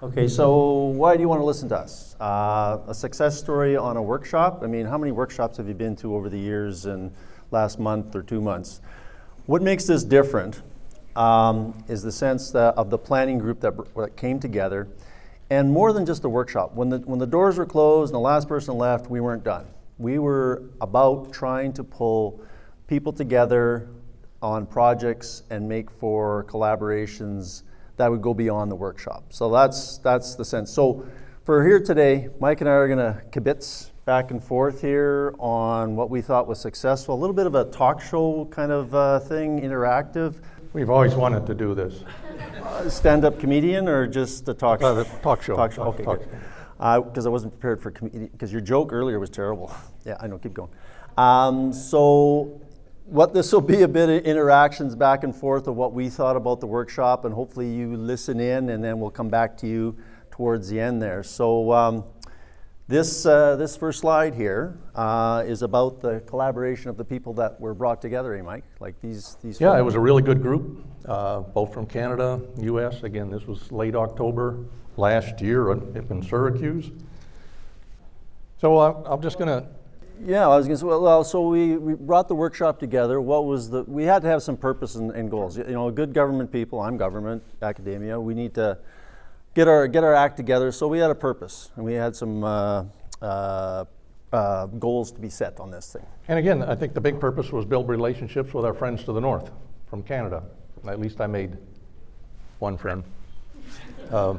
Okay, so why do you want to listen to us? A success story on a workshop? I mean, how many workshops have you been to over the years and last month or 2 months? What makes this different is the sense that of the planning group that came together, and more than just a workshop. When the doors were closed and the last person left, we weren't done. We were about trying to pull people together on projects and make for collaborations that would go beyond the workshop. So that's the sense. So for here today, Mike and I are gonna kibitz back and forth here on what we thought was successful. A little bit of a talk show kind of thing, interactive. We've always wanted to do this. Stand-up comedian or just a talk show? Talk show. Talk show, okay, good. Because I wasn't prepared for comedian, because your joke earlier was terrible. Yeah, I know, keep going. So what this will be a bit of interactions back and forth of what we thought about the workshop, and hopefully you listen in, and then we'll come back to you towards the end there. So this first slide here is about the collaboration of the people that were brought together, Mike? Like these. Yeah, it was a really good group, both from Canada, U.S. Again, this was late October last year up in Syracuse. So I'm just gonna. Yeah, I was going to say, well, so we brought the workshop together. We had to have some purpose and goals. You know, good government people, I'm government, academia, we need to get our act together. So we had a purpose, and we had some goals to be set on this thing. And again, I think the big purpose was build relationships with our friends to the north from Canada. At least I made one friend. Yeah.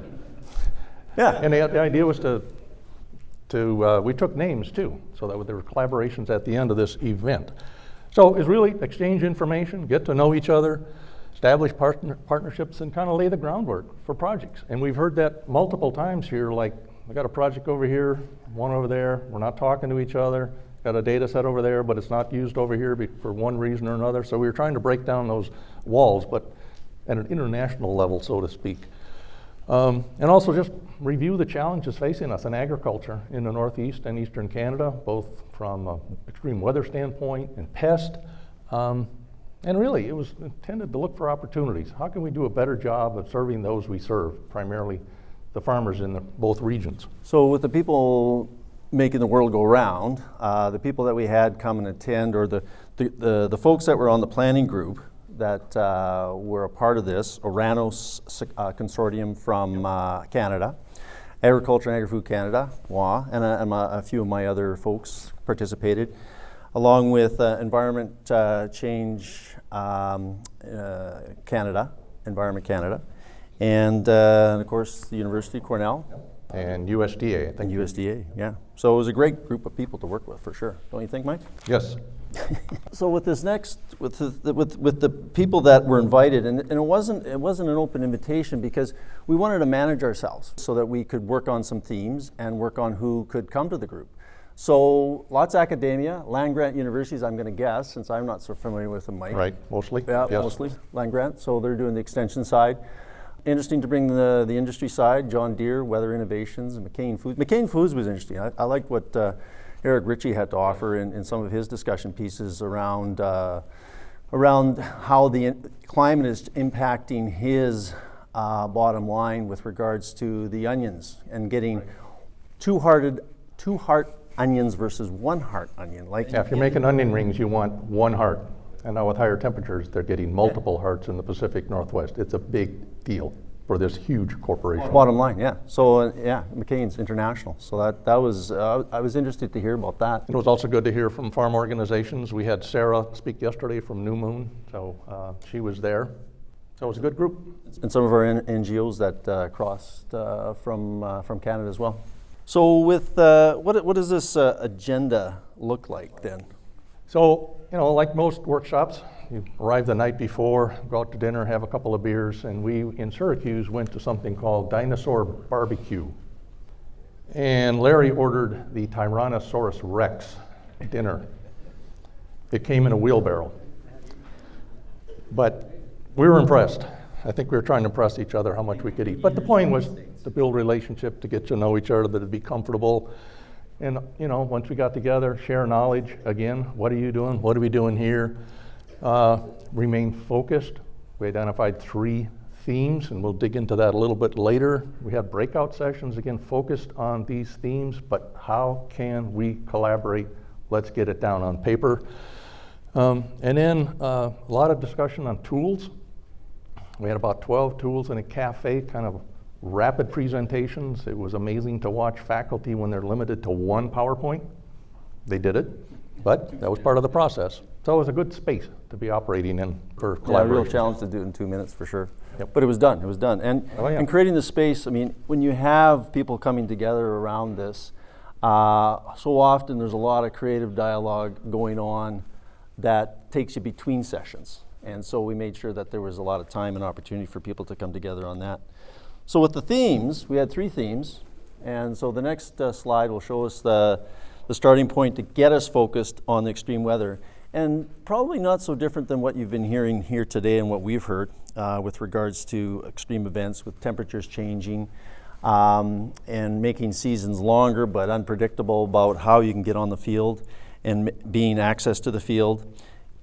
And the idea was we took names too, so that there were collaborations at the end of this event. So it's really exchange information, get to know each other, establish partnerships, and kind of lay the groundwork for projects. And we've heard that multiple times here, like, I got a project over here, one over there, we're not talking to each other, got a data set over there, but it's not used over here for one reason or another. So we were trying to break down those walls, but at an international level, so to speak. And also just review the challenges facing us in agriculture in the Northeast and Eastern Canada, both from an extreme weather standpoint and pest. And really, it was intended to look for opportunities. How can we do a better job of serving those we serve, primarily the farmers in both regions? So with the people making the world go round, the people that we had come and attend, or the folks that were on the planning group, that were a part of this, Oranos consortium from Canada, Agriculture and Agri-Food Canada, WA, and a few of my other folks participated, along with Environment Change Canada, Environment Canada, and of course the University of Cornell. And USDA, I think. USDA, yeah. So it was a great group of people to work with, for sure. Don't you think, Mike? Yes. So with this next, with the people that were invited, and it wasn't an open invitation, because we wanted to manage ourselves so that we could work on some themes and work on who could come to the group. So lots of academia, land-grant universities, I'm going to guess, since I'm not so familiar with them, Mike. Right, mostly. Yeah, yes. Mostly land-grant. So they're doing the extension side. Interesting to bring the industry side, John Deere, Weather Innovations, and McCain Foods. McCain Foods was interesting. I liked what Eric Ritchie had to offer in some of his discussion pieces around how the climate is impacting his bottom line with regards to the onions, and getting two heart onions versus one heart onion. Like, yeah, if you're making onion rings, you want one heart. And now with higher temperatures, they're getting multiple hearts in the Pacific Northwest. It's a big deal for this huge corporation. Bottom line, yeah. So McCain's international. So that was I was interested to hear about that. It was also good to hear from farm organizations. We had Sarah speak yesterday from New Moon, so she was there. So it was a good group. And some of our NGOs that crossed from Canada as well. So with what does this agenda look like then? So, you know, like most workshops, you arrive the night before, go out to dinner, have a couple of beers, and we in Syracuse went to something called Dinosaur Barbecue. And Larry ordered the Tyrannosaurus Rex dinner. It came in a wheelbarrow. But we were impressed. I think we were trying to impress each other how much we could eat. But the point was to build relationship, to get to know each other, that it'd be comfortable. And, you know, once we got together, share knowledge. Again, what are you doing? What are we doing here? Remain focused. We identified 3 themes, and we'll dig into that a little bit later. We had breakout sessions, again, focused on these themes, but how can we collaborate? Let's get it down on paper. And then a lot of discussion on tools. We had about 12 tools in a cafe, kind of rapid presentations. It was amazing to watch faculty when they're limited to one PowerPoint. They did it, but that was part of the process. So it was a good space to be operating in for collaboration. Yeah, a real challenge to do it in 2 minutes for sure. Yep. But it was done, it was done. And, Oh, yeah. and creating the space, I mean, when you have people coming together around this, so often there's a lot of creative dialogue going on that takes you between sessions. And so we made sure that there was a lot of time and opportunity for people to come together on that. So with the themes, we had 3 themes. And so the next slide will show us the starting point to get us focused on the extreme weather. And probably not so different than what you've been hearing here today and what we've heard with regards to extreme events with temperatures changing and making seasons longer but unpredictable about how you can get on the field and being access to the field.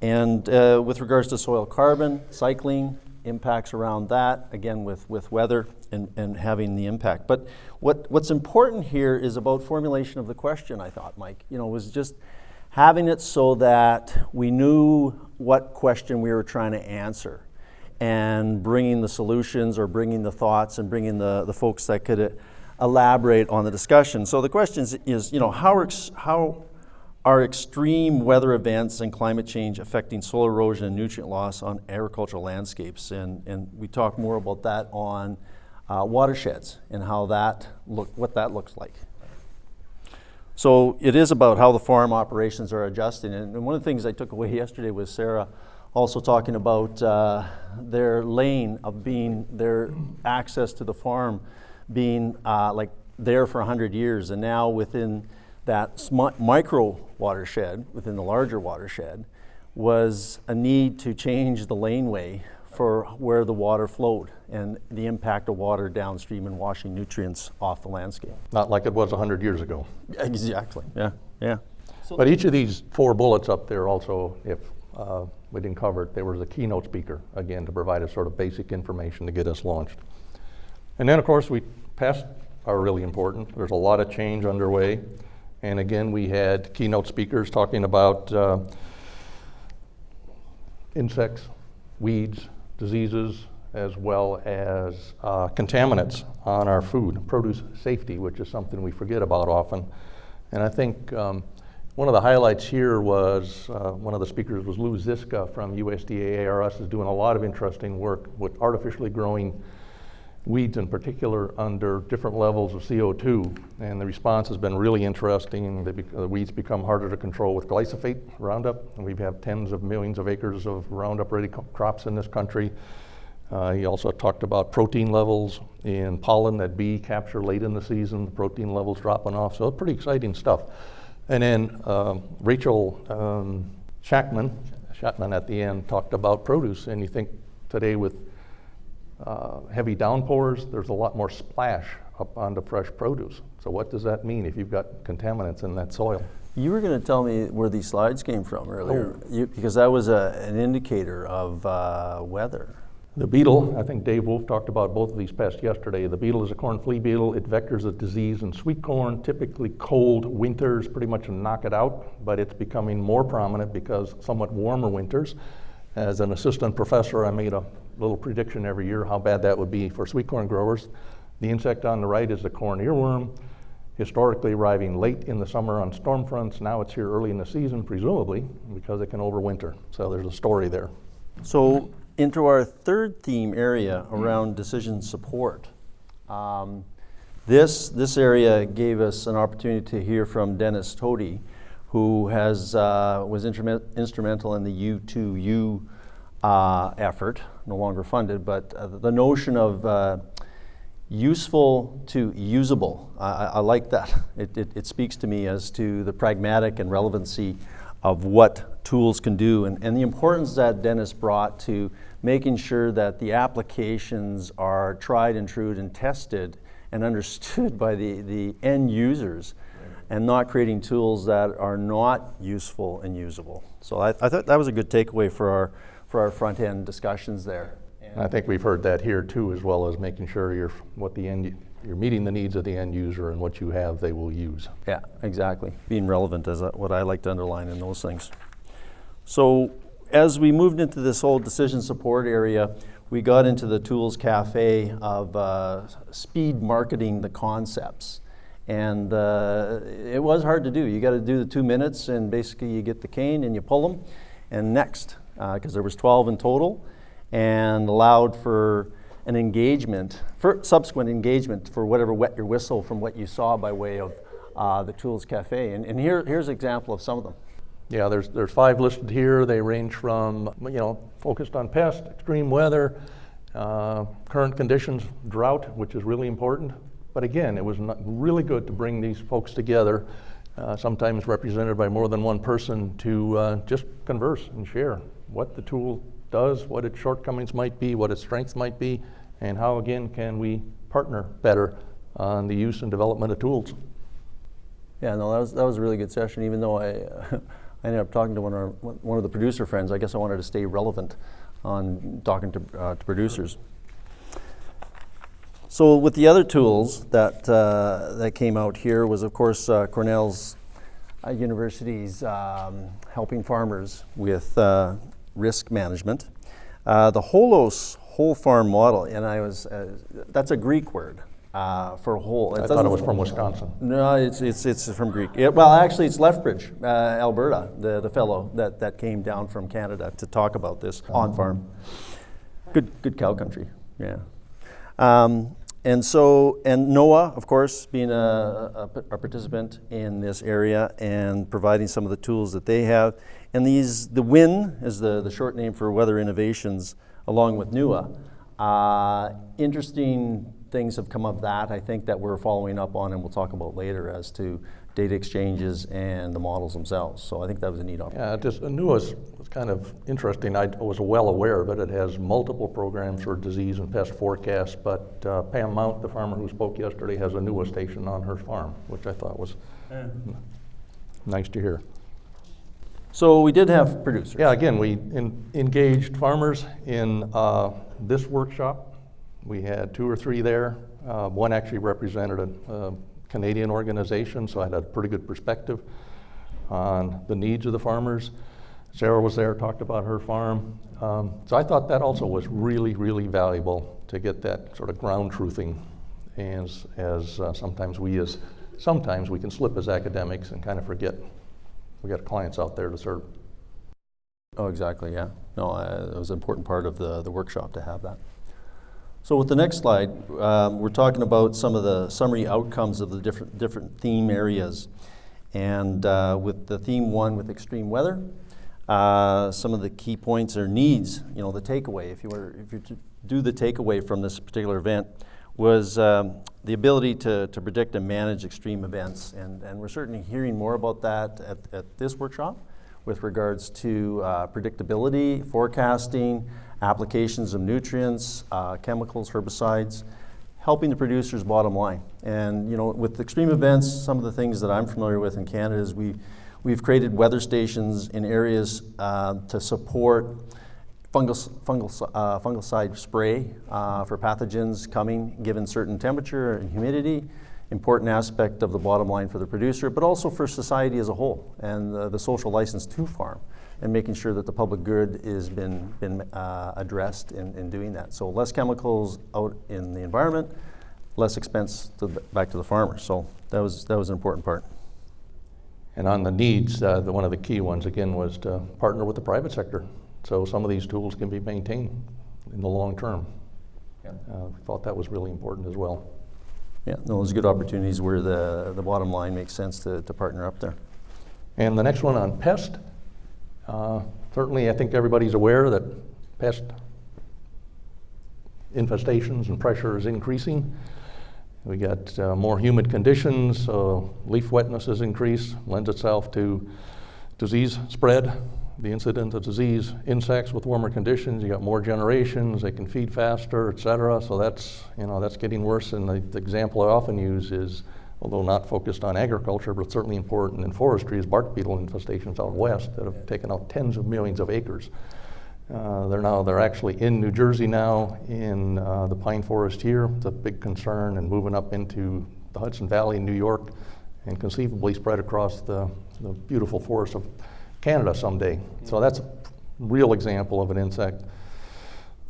And with regards to soil carbon, cycling, impacts around that, again with weather and having the impact. But what's important here is about formulation of the question, I thought, Mike. You know, was just having it so that we knew what question we were trying to answer and bringing the solutions or bringing the thoughts and bringing the folks that could elaborate on the discussion. So the question is, you know, how are extreme weather events and climate change affecting soil erosion and nutrient loss on agricultural landscapes? And we talk more about that on watersheds and how what that looks like. So it is about how the farm operations are adjusting. And one of the things I took away yesterday was Sarah also talking about their lane of being, their access to the farm being like there for 100 years. And now within that micro watershed, within the larger watershed, was a need to change the laneway for where the water flowed and the impact of water downstream and washing nutrients off the landscape. Not like it was 100 years ago. Exactly, yeah. But each of these 4 bullets up there also, if we didn't cover it, there was a keynote speaker, again, to provide us sort of basic information to get us launched. And then, of course, pests are really important. There's a lot of change underway. And again, we had keynote speakers talking about insects, weeds, diseases, as well as contaminants on our food, produce safety, which is something we forget about often. And I think one of the highlights here was, one of the speakers was Lou Ziska from USDA ARS, is doing a lot of interesting work with artificially growing weeds in particular under different levels of CO2. And the response has been really interesting. The weeds become harder to control with glyphosate, Roundup, and we have tens of millions of acres of Roundup-ready crops in this country. He also talked about protein levels in pollen that bee capture late in the season, the protein levels dropping off, so pretty exciting stuff. And then Rachel Schachtman at the end talked about produce, and you think today with heavy downpours, there's a lot more splash up onto fresh produce. So what does that mean if you've got contaminants in that soil? You were going to tell me where these slides came from earlier, because that was an indicator of weather. The beetle, I think Dave Wolf talked about both of these pests yesterday. The beetle is a corn flea beetle. It vectors a disease in sweet corn. Typically cold winters pretty much knock it out, but it's becoming more prominent because somewhat warmer winters. As an assistant professor, I made a little prediction every year how bad that would be for sweet corn growers. The insect on the right is the corn earworm, historically arriving late in the summer on storm fronts. Now it's here early in the season, presumably, because it can overwinter. So there's a story there. So into our third theme area around decision support. This area gave us an opportunity to hear from Dennis Tody, who was instrumental in the U2U effort, no longer funded, but the notion of useful to usable. I like that. It speaks to me as to the pragmatic and relevancy of what tools can do, and the importance that Dennis brought to making sure that the applications are tried and true and tested and understood by the end users, and not creating tools that are not useful and usable. So I thought that was a good takeaway for our front end discussions there. I think we've heard that here too, as well as making sure you're meeting the needs of the end user, and what you have they will use. Yeah, exactly. Being relevant is what I like to underline in those things. So as we moved into this whole decision support area, we got into the tools cafe of speed marketing the concepts. And it was hard to do. You got to do the 2 minutes, and basically you get the cane and you pull them, and next, because there was 12 in total, and allowed for an engagement, for subsequent engagement for whatever wet your whistle from what you saw by way of the Tools Cafe. And here's an example of some of them. Yeah, there's 5 listed here. They range from, focused on pest, extreme weather, current conditions, drought, which is really important. But again, it was really good to bring these folks together, sometimes represented by more than one person, to just converse and share what the tool does, what its shortcomings might be, what its strengths might be, and how, again, can we partner better on the use and development of tools. Yeah, no, that was a really good session, even though I ended up talking to one of the producer friends. I guess I wanted to stay relevant on talking to producers. So with the other tools that came out here was, of course, Cornell's University's helping farmers with risk management. The Holos whole farm model, and that's a Greek word for whole. I thought it was from Wisconsin. No, it's from Greek. Well, actually, it's Lethbridge, Alberta, the fellow that came down from Canada to talk about this on farm. Good cow country, yeah. And NOAA, of course, being a participant in this area and providing some of the tools that they have. And the WIN is the short name for Weather Innovations, along with NOAA. Interesting things have come of that, I think, that we're following up on and we'll talk about later as to data exchanges and the models themselves. So I think that was a neat opportunity. Yeah, NOAA was kind of interesting. I was well aware of it. It has multiple programs for disease and pest forecasts, but Pam Mount, the farmer who spoke yesterday, has a NOAA station on her farm, which I thought was nice to hear. So we did have producers. Yeah, again, we engaged farmers in this workshop. We had 2 or 3 there. One actually represented a Canadian organization, so I had a pretty good perspective on the needs of the farmers. Sarah was there, talked about her farm. So I thought that also was really, really valuable to get that sort of ground truthing, as sometimes we can slip as academics and kind of forget we got clients out there to serve. Oh, exactly, yeah. No, it was an important part of the workshop to have that. So with the next slide, we're talking about some of the summary outcomes of the different theme areas. And with the theme 1 with extreme weather, some of the key points or needs, the takeaway, if you to do the takeaway from this particular event, was the ability to predict and manage extreme events. And we're certainly hearing more about that at this workshop with regards to predictability, forecasting, applications of nutrients, chemicals, herbicides, helping the producer's bottom line. And with extreme events, some of the things that I'm familiar with in Canada is we've created weather stations in areas to support fungicide spray for pathogens coming given certain temperature and humidity. Important aspect of the bottom line for the producer, but also for society as a whole, and the social license to farm, and making sure that the public good is been addressed in doing that. So less chemicals out in the environment, less expense back to the farmer. So that was an important part. And on the needs, one of the key ones again was to partner with the private sector, so some of these tools can be maintained in the long term. Yeah. We thought that was really important as well. Yeah, those are good opportunities where the bottom line makes sense to partner up there. And the next one on pest. Certainly, I think everybody's aware that pest infestations and pressure is increasing. We got more humid conditions, so leaf wetness has increased, lends itself to disease spread, the incidence of disease, insects with warmer conditions. You got more generations, they can feed faster, et cetera. So that's getting worse. And the example I often use is, although not focused on agriculture, but certainly important in forestry, is bark beetle infestations out west that have taken out tens of millions of acres. They're actually in New Jersey now, in the pine forest here. It's a big concern, and moving up into the Hudson Valley in New York, and conceivably spread across the beautiful forests of Canada someday. So that's a real example of an insect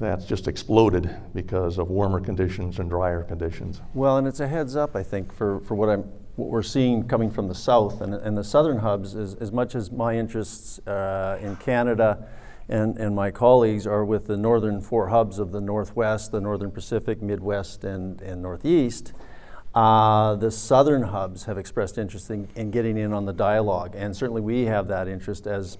that's just exploded because of warmer conditions and drier conditions. Well, and it's a heads up, I think, for what we're seeing coming from the south and the southern hubs. As much as my interests in Canada and my colleagues are with the northern 4 hubs of the Northwest, the Northern Pacific, Midwest, and Northeast, the southern hubs have expressed interest in getting in on the dialogue, and certainly we have that interest as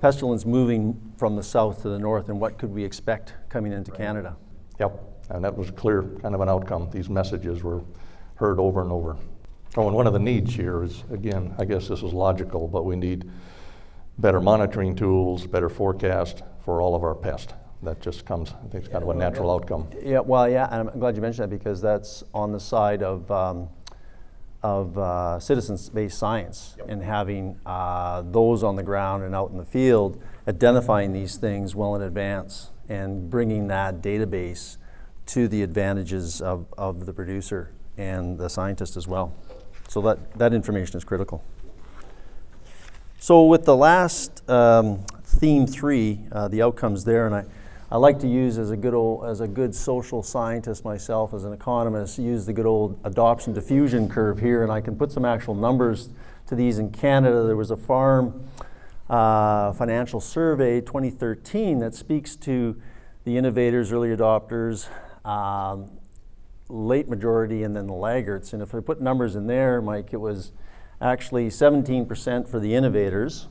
pestilence moving from the south to the north, and what could we expect coming into Canada? Yep, and that was clear kind of an outcome. These messages were heard over and over. Oh, and one of the needs here is, again, I guess this is logical, but we need better monitoring tools, better forecast for all of our pests. That just comes, I think it's kind of a natural outcome. Yeah, well, yeah, and I'm glad you mentioned that, because that's on the side of citizens-based science, and having those on the ground and out in the field identifying these things well in advance and bringing that database to the advantages of the producer and the scientist as well. So that information is critical. So with the last theme 3, the outcomes there, and I like to use as a good social scientist myself, as an economist, use the good old adoption diffusion curve here, and I can put some actual numbers to these. In Canada, there was a farm financial survey 2013 that speaks to the innovators, early adopters, late majority, and then the laggards. And if I put numbers in there, Mike, it was actually 17% for the innovators,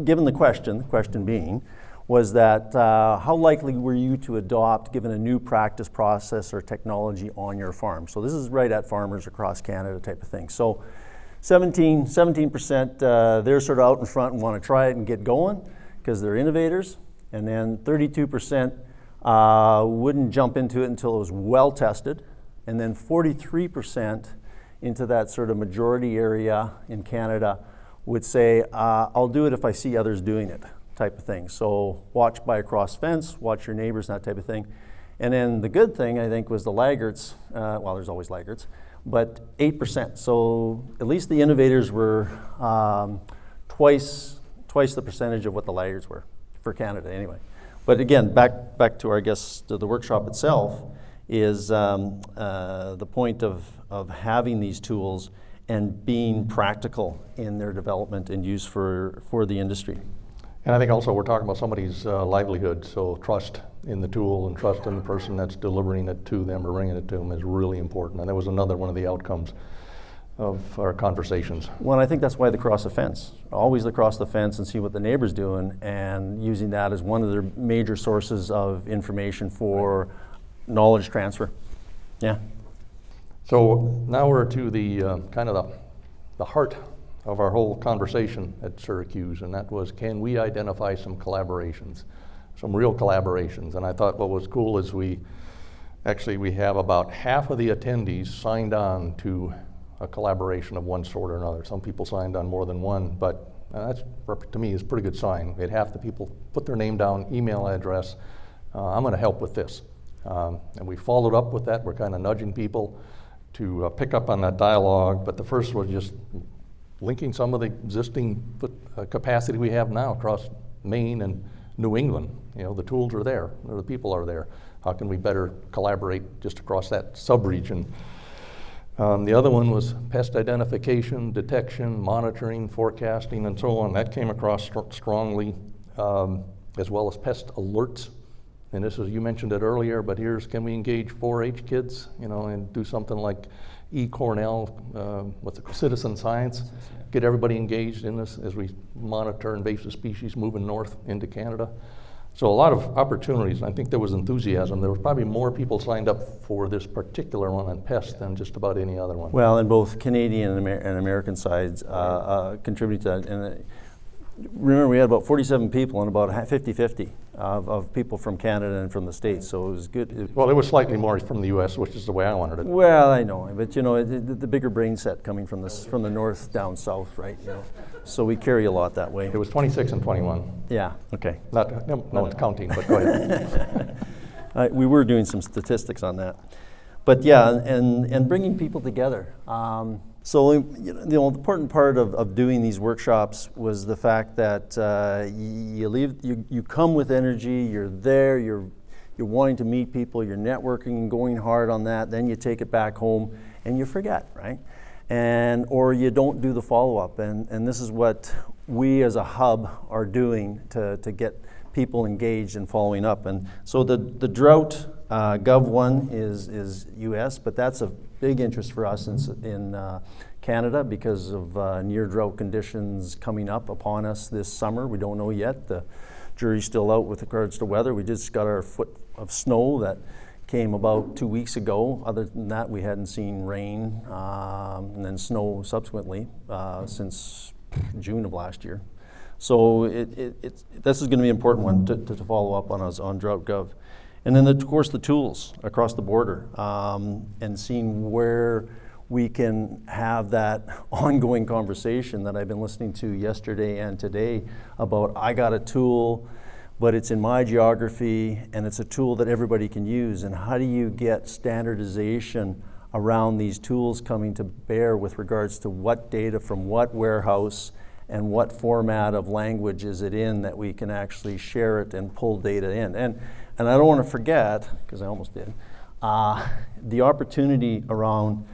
given the question being, was that how likely were you to adopt given a new practice, process, or technology on your farm? So this is right at farmers across Canada type of thing. So 17%, they're sort of out in front and want to try it and get going because they're innovators. And then 32% wouldn't jump into it until it was well tested. And then 43% into that sort of majority area in Canada would say, I'll do it if I see others doing it, type of thing. So watch by across fence, watch your neighbors, that type of thing. And then the good thing, I think, was the laggards. Well, there's always laggards, but 8%. So at least the innovators were twice the percentage of what the laggards were for Canada anyway. But again, back to our guess to the workshop itself is the point of having these tools and being practical in their development and use for the industry. And I think also we're talking about somebody's livelihood, so trust in the tool and trust in the person that's delivering it to them or bringing it to them is really important. And that was another one of the outcomes of our conversations. Well, I think that's why they cross the fence. Always across the fence and see what the neighbor's doing, and using that as one of their major sources of information for knowledge transfer. Yeah. So now we're to the kind of the heart of our whole conversation at Syracuse, and that was, can we identify some collaborations, some real collaborations? And I thought what was cool is we have about half of the attendees signed on to a collaboration of one sort or another. Some people signed on more than one, but that's, to me, is a pretty good sign. We had half the people put their name down, email address, I'm going to help with this. And we followed up with that. We're kind of nudging people to pick up on that dialogue, but the first was just linking some of the existing capacity we have now across Maine and New England. You know, the tools are there, the people are there. How can we better collaborate just across that sub-region? The other one was pest identification, detection, monitoring, forecasting, and so on. That came across strongly, as well as pest alerts. And this is, you mentioned it earlier, but here's, can we engage 4-H kids, you know, and do something like Cornell, citizen science, get everybody engaged in this as we monitor invasive species moving north into Canada. So a lot of opportunities. I think there was enthusiasm. There was probably more people signed up for this particular one on pests than just about any other one. Well, and both Canadian and American sides contribute to that. And remember, we had about 47 people and about 50-50 of people from Canada and from the States, so it was good. Well, it was slightly more from the U.S., which is the way I wanted it. Well, I know, but you know, the bigger brain set coming from from the north down south, right? You know, so we carry a lot that way. It was 26 and 21. Yeah. Okay. No one's counting, but go ahead. We were doing some statistics on that, but yeah, and bringing people together. So you know, the important part of doing these workshops was the fact that you come with energy, you're there, you're wanting to meet people, you're networking and going hard on that, then you take it back home and you forget, right? Or you don't do the follow-up, and this is what we as a hub are doing to get people engaged and following up. And so the drought Gov one is US, but that's a big interest for us in Canada because of near drought conditions coming up upon us this summer. We don't know yet. The jury's still out with regards to weather. We just got our foot of snow that came about 2 weeks ago. Other than that, we hadn't seen rain and then snow subsequently since June of last year. So this is going to be an important one to follow up on us on Drought Gov. And then, of course, the tools across the border and seeing where we can have that ongoing conversation that I've been listening to yesterday and today about I got a tool, but it's in my geography and it's a tool that everybody can use. And how do you get standardization around these tools coming to bear with regards to what data from what warehouse and what format of language is it in that we can actually share it and pull data in. And I don't want to forget, because I almost did, the opportunity around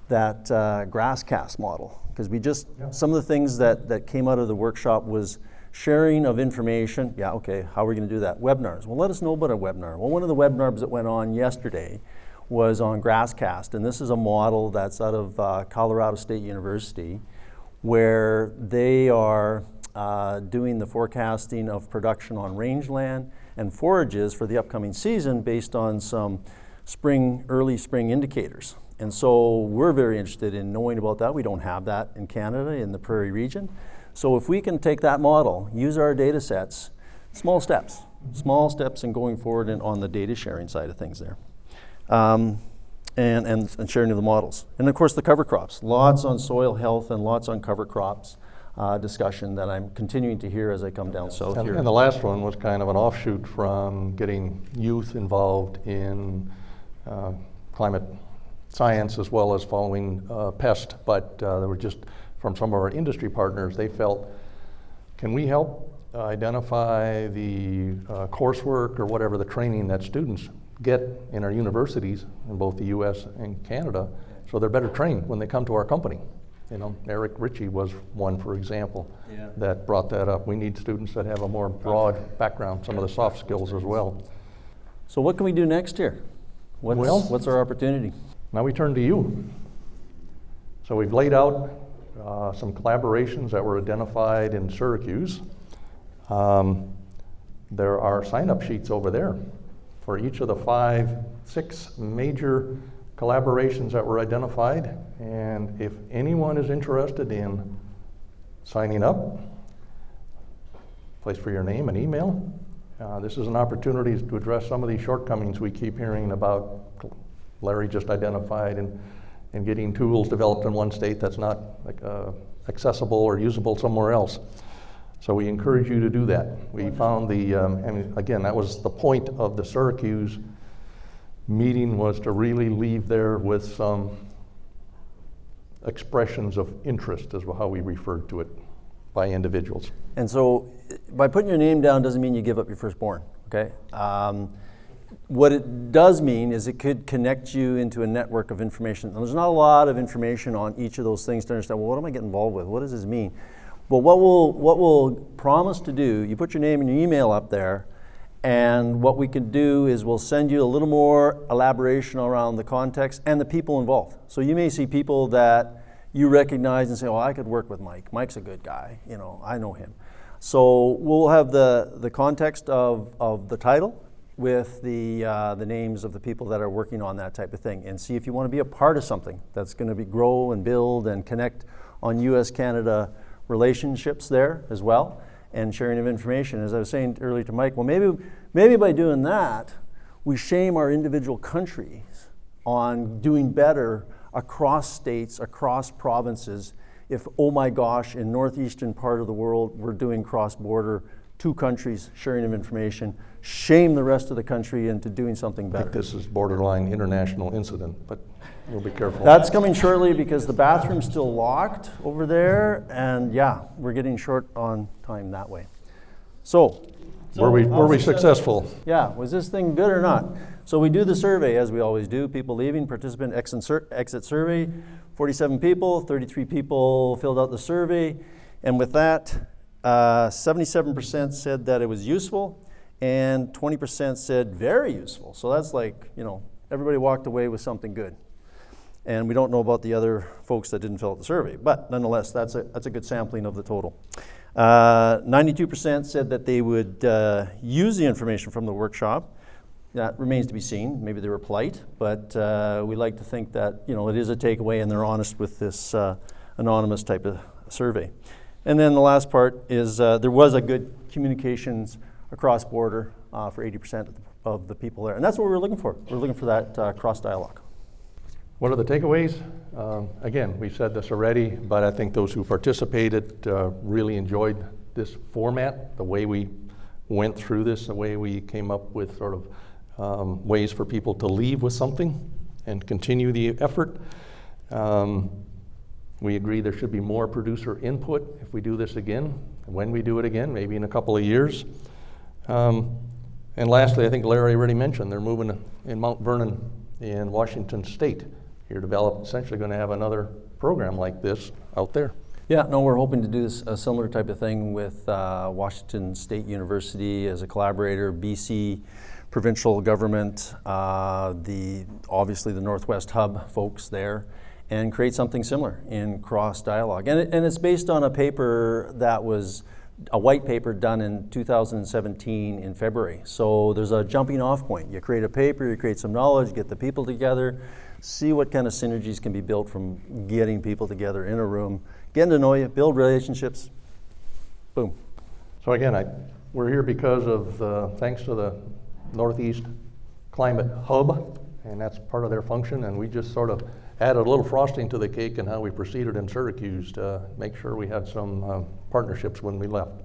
that grass cast model. Because some of the things that came out of the workshop was sharing of information. Yeah, okay, how are we going to do that? Webinars. Well, let us know about a webinar. Well, one of the webinars that went on yesterday was on grass cast, and this is a model that's out of Colorado State University, where they are doing the forecasting of production on rangeland and forages for the upcoming season based on some early spring indicators. And so we're very interested in knowing about that. We don't have that in Canada in the prairie region. So if we can take that model, use our data sets, small steps in going forward and on the data sharing side of things there. And sharing of the models. And of course the cover crops, lots on soil health and lots on cover crops discussion that I'm continuing to hear as I come down south here. And the last one was kind of an offshoot from getting youth involved in climate science as well as following pest, but there were just from some of our industry partners, they felt, can we help identify the coursework or whatever the training that students get in our universities in both the US and Canada, so they're better trained when they come to our company. You know, Eric Ritchie was one, for example, that brought that up. We need students that have a more broad background, some of the soft skills as well. So what can we do next year? What's our opportunity? Now we turn to you. So we've laid out some collaborations that were identified in Syracuse. There are sign-up sheets over there for each of the 6 major collaborations that were identified. And if anyone is interested in signing up, place for your name and email. This is an opportunity to address some of these shortcomings we keep hearing about. Larry just identified and getting tools developed in one state that's not accessible or usable somewhere else. So we encourage you to do that. We found and again, that was the point of the Syracuse meeting, was to really leave there with some expressions of interest, is how we referred to it, by individuals. And so by putting your name down doesn't mean you give up your firstborn, okay? What it does mean is it could connect you into a network of information. And there's not a lot of information on each of those things to understand, well, what am I getting involved with? What does this mean? But what we'll promise to do, you put your name and your email up there, and what we can do is we'll send you a little more elaboration around the context and the people involved. So you may see people that you recognize and say, well, I could work with Mike. Mike's a good guy, you know, I know him. So we'll have the context of the title with the names of the people that are working on that type of thing, and see if you want to be a part of something that's going to grow and build and connect on US-Canada relationships there as well. and sharing of information. As I was saying earlier to Mike, well, maybe by doing that, we shame our individual countries on doing better across states, across provinces. If, oh my gosh, in northeastern part of the world, we're doing cross-border, 2 countries sharing of information, shame the rest of the country into doing something I better. think this is borderline international incident, but we'll be careful. That's coming shortly because the bathroom's still locked over there, and yeah, we're getting short on time that way. So Were we successful? yeah, was this thing good or not? So we do the survey as we always do, people leaving, participant exit survey, 47 people, 33 people filled out the survey, and with that, 77% said that it was useful, and 20% said very useful. So that's like, everybody walked away with something good. And we don't know about the other folks that didn't fill out the survey, but nonetheless, that's a good sampling of the total. 92% said that they would use the information from the workshop. That remains to be seen. Maybe they were polite, but we like to think that it is a takeaway and they're honest with this anonymous type of survey. And then the last part is there was a good communications across border for 80% of the people there. And that's what we're looking for. We're looking for that cross-dialogue. What are the takeaways? Again, we said this already, but I think those who participated really enjoyed this format, the way we went through this, the way we came up with sort of ways for people to leave with something and continue the effort. We agree there should be more producer input if we do this again, when we do it again, maybe in a couple of years. And lastly, I think Larry already mentioned, they're moving in Mount Vernon in Washington State. You're essentially going to have another program like this out there. Yeah, no, we're hoping to do a similar type of thing with Washington State University as a collaborator, BC provincial government, obviously the Northwest Hub folks there, and create something similar in cross-dialogue. And it's based on a paper that was a white paper done in 2017 in February. So there's a jumping off point. You create a paper, you create some knowledge, get the people together, see what kind of synergies can be built from getting people together in a room, getting to know you, build relationships, boom. So again, we're here because of, thanks to the Northeast Climate Hub, and that's part of their function, and we just sort of added a little frosting to the cake in how we proceeded in Syracuse to make sure we had some partnerships when we left.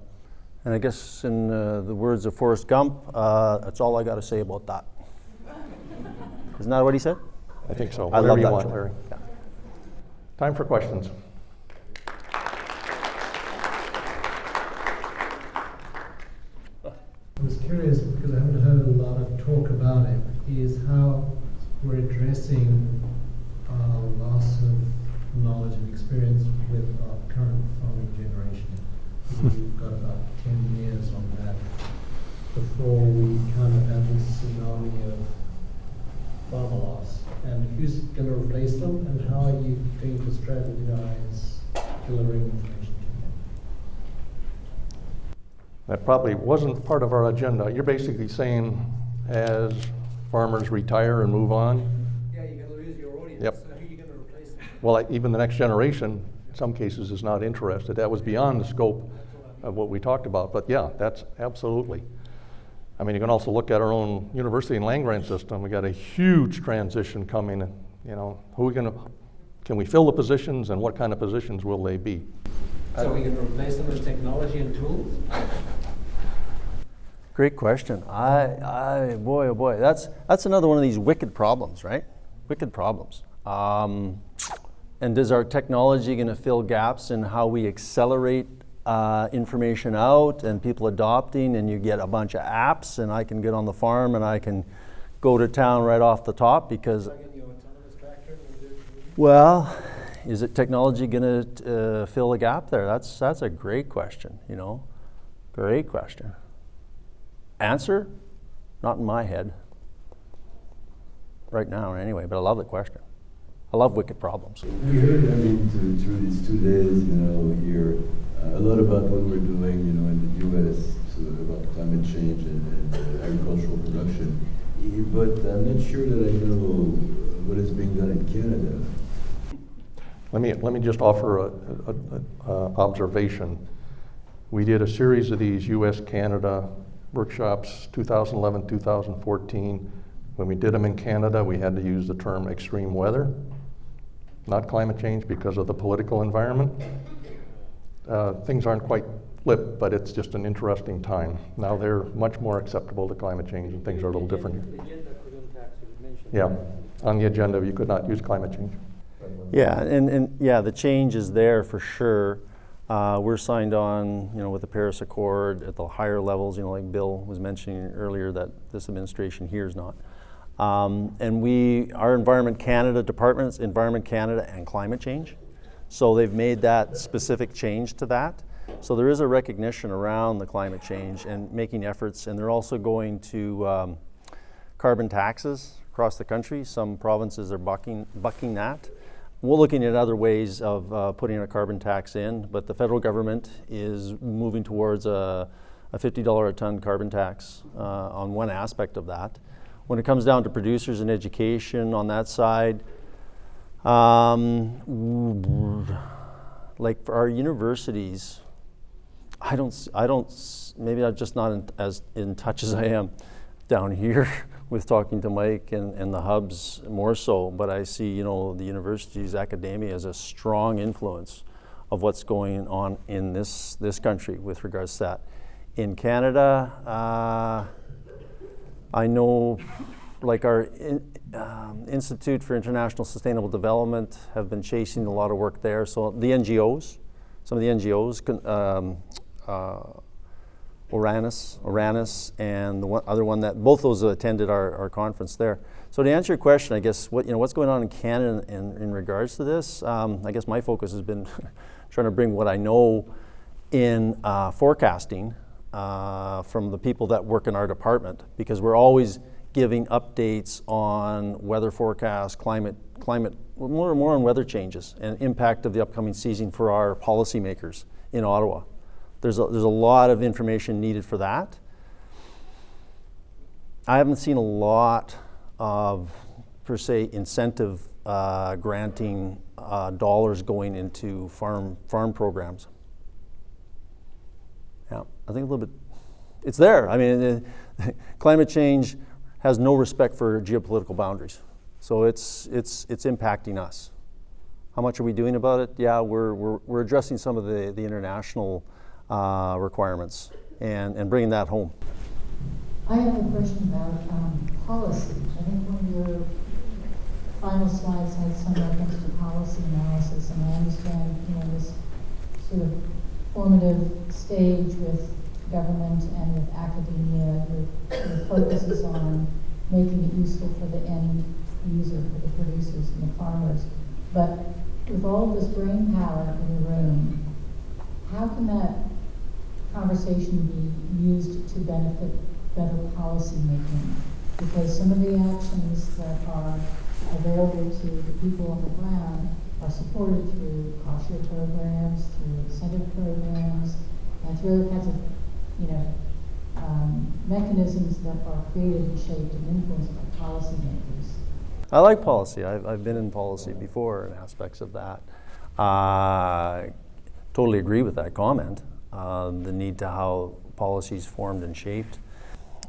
And I guess in the words of Forrest Gump, that's all I got to say about that. Isn't that what he said? I think so. I love Whatever you that, want, Joe. Larry. Yeah. Time for questions. I was curious, because I haven't heard a lot of talk about it, is how we're addressing loss of knowledge and experience with our current farming generation. We've got about 10 years on that before we kind of have this tsunami of farmer loss. And who's going to replace them, and how are you going to strategize delivering information to them? That probably wasn't part of our agenda. You're basically saying as farmers retire and move on. Yeah, you're going to lose your audience. Yep. So who are you going to replace them? Well, even the next generation, in some cases, is not interested. That was beyond the scope of what we talked about. But yeah, that's absolutely. I mean, you can also look at our own university and land grant system. We got a huge transition coming. Who are we going to? Can we fill the positions, and what kind of positions will they be? So are we going to replace them with technology and tools? Great question. Boy, oh boy, that's another one of these wicked problems, right? Wicked problems. And is our technology going to fill gaps in how we accelerate information out and people adopting, and you get a bunch of apps, and I can get on the farm and I can go to town right off the top because. Well, is it technology going to fill a gap there? That's a great question. Great question. Answer? Not in my head. Right now, anyway. But I love the question. I love wicked problems. We heard, through these 2 days, here, a lot about what we're doing, in the U.S. About climate change and agricultural production. But I'm not sure that I know what is being done in Canada. Let me just offer an observation. We did a series of these US-Canada workshops, 2011, 2014. When we did them in Canada, we had to use the term extreme weather, not climate change because of the political environment. Things aren't quite flipped, but it's just an interesting time. Now they're much more acceptable to climate change and things are a little different. Yeah, on the agenda you could not use climate change. Yeah, and yeah, the change is there for sure. We're signed on, with the Paris Accord at the higher levels, like Bill was mentioning earlier that this administration here is not. And our Environment Canada departments, Environment Canada and Climate Change. So they've made that specific change to that. So there is a recognition around the climate change and making efforts, and they're also going to carbon taxes across the country. Some provinces are bucking that. We're looking at other ways of putting a carbon tax in, but the federal government is moving towards a $50 a ton carbon tax on one aspect of that. When it comes down to producers and education on that side, like for our universities, maybe I'm just not as in touch as I am down here with talking to Mike and the hubs more so, but I see, the universities, academia as a strong influence of what's going on in this country with regards to that. In Canada, I know like our Institute for International Sustainable Development have been chasing a lot of work there. So the NGOs, some of the NGOs, Uranus, and the other one that both those attended our conference there. So to answer your question, I guess what's going on in Canada in regards to this, I guess my focus has been trying to bring what I know in forecasting from the people that work in our department, because we're always giving updates on weather forecasts, climate, more and more on weather changes and impact of the upcoming season for our policymakers in Ottawa. There's a lot of information needed for that. I haven't seen a lot of, per se, incentive granting dollars going into farm programs. Yeah, I think a little bit, it's there. I mean, climate change has no respect for geopolitical boundaries. So it's impacting us. How much are we doing about it? Yeah, we're addressing some of the international requirements and bringing that home. I have a question about policy. I think one of your final slides had some reference to policy analysis, and I understand, this sort of formative stage with government and with academia, your focus is on making it useful for the end user, for the producers and the farmers. But with all this brain power in the room, how can that conversation be used to benefit better policy making? Because some of the actions that are available to the people on the ground are supported through cost share programs, through incentive programs, and through other kinds of mechanisms that are created and shaped and influenced by policymakers. I like policy. I've been in policy before in aspects of that. Totally agree with that comment. The need to how policy is formed and shaped.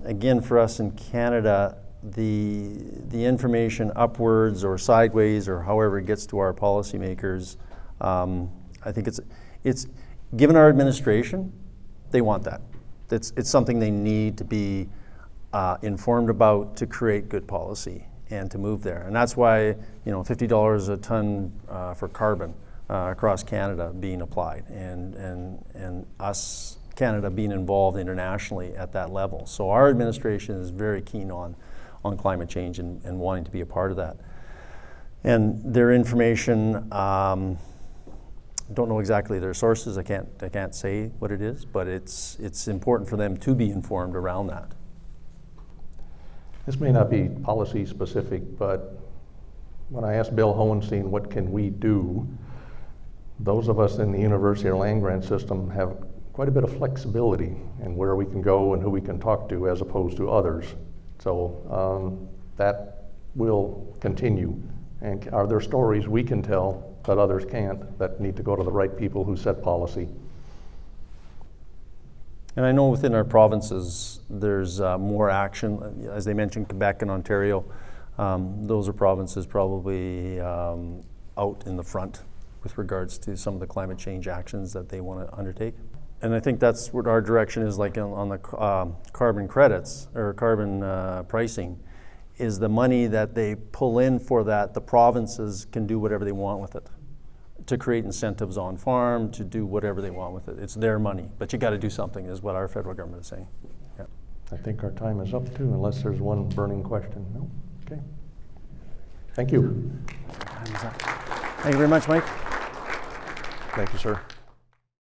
Again, for us in Canada, the information upwards or sideways or however it gets to our policymakers, I think it's given our administration, they want that. It's something they need to be informed about to create good policy and to move there. And that's why $50 a ton for carbon across Canada being applied, and us, Canada, being involved internationally at that level. So our administration is very keen on climate change and wanting to be a part of that. And their information, don't know exactly their sources. I can't say what it is, but it's important for them to be informed around that. This may not be policy specific, but when I asked Bill Hohenstein what can we do, those of us in the university or land grant system have quite a bit of flexibility in where we can go and who we can talk to as opposed to others. So that will continue. And are there stories we can tell that others can't, that need to go to the right people who set policy? And I know within our provinces, there's more action. As they mentioned, Quebec and Ontario, those are provinces probably out in the front with regards to some of the climate change actions that they want to undertake. And I think that's what our direction is, like on the carbon credits or carbon pricing, is the money that they pull in for that, the provinces can do whatever they want with it, to create incentives on farm, to do whatever they want with it. It's their money, but you got to do something, is what our federal government is saying. Yeah. I think our time is up too, unless there's one burning question. No? Okay. Thank you. Thank you very much, Mike. Thank you, sir.